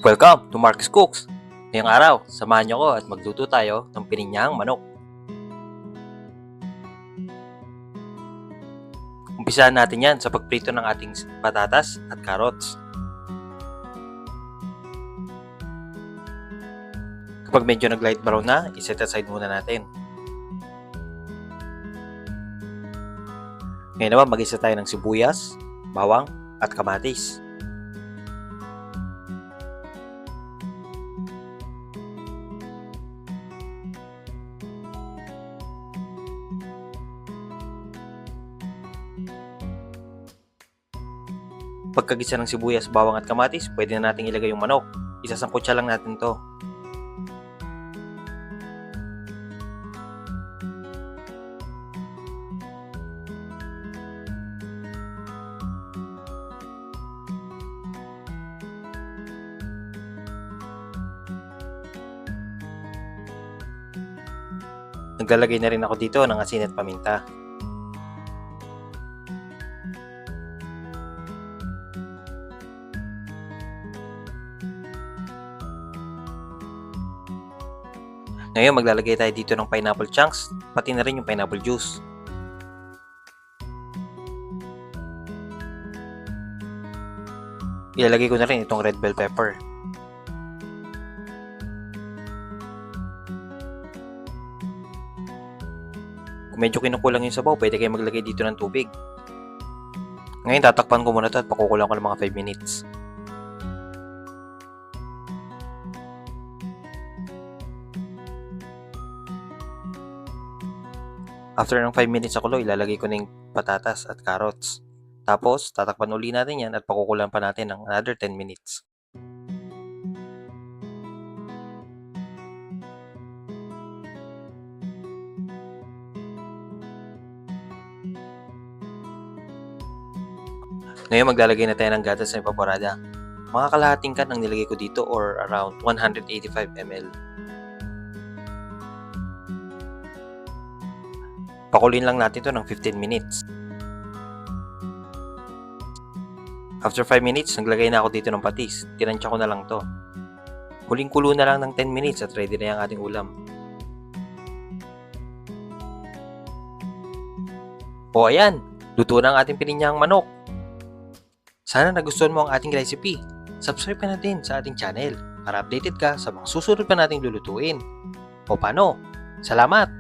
Welcome to Marcus Cooks! Ngayong araw, samahan niyo ko at magluto tayo ng pininyahang manok. Umpisahan natin yan sa pagprito ng ating patatas at carrots. Kapag medyo nag-light brown na, iset aside muna natin. Ngayon naman, mag-isa tayo ng sibuyas, bawang at kamatis. Pagkagisa ng sibuyas, bawang at kamatis, pwede na natin ilagay yung manok. Isasangkutsa lang natin to. Naglalagay na rin ako dito ng asin at paminta. Ngayon, maglalagay tayo dito ng pineapple chunks, pati na rin yung pineapple juice. Ilalagay ko na rin itong red bell pepper. Kung medyo kinukulang yung sabaw, pwede kayo maglagay dito ng tubig. Ngayon, tatakpan ko muna ito at pakukulang ko ng mga 5 minutes. After ng 5 minutes na kulo, ilalagay ko na yung patatas at carrots. Tapos, tatakpan uli natin yan at pakukulan pa natin ng another 10 minutes. Ngayon, maglalagay na tayo ng gatas na evaporada. Mga kalahating can ang nilagay ko dito or around 185 ml. Pakuloyin lang natin ito ng 15 minutes. After 5 minutes, naglagay na ako dito ng patis. Tinansya ko na lang to. Huling kulo na lang ng 10 minutes at ready na yung ating ulam. O ayan, luto na ang ating pininyahang manok. Sana nagustuhan mo ang ating recipe. Subscribe ka na din sa ating channel para updated ka sa mga susunod pa nating lulutuin. O paano? Salamat!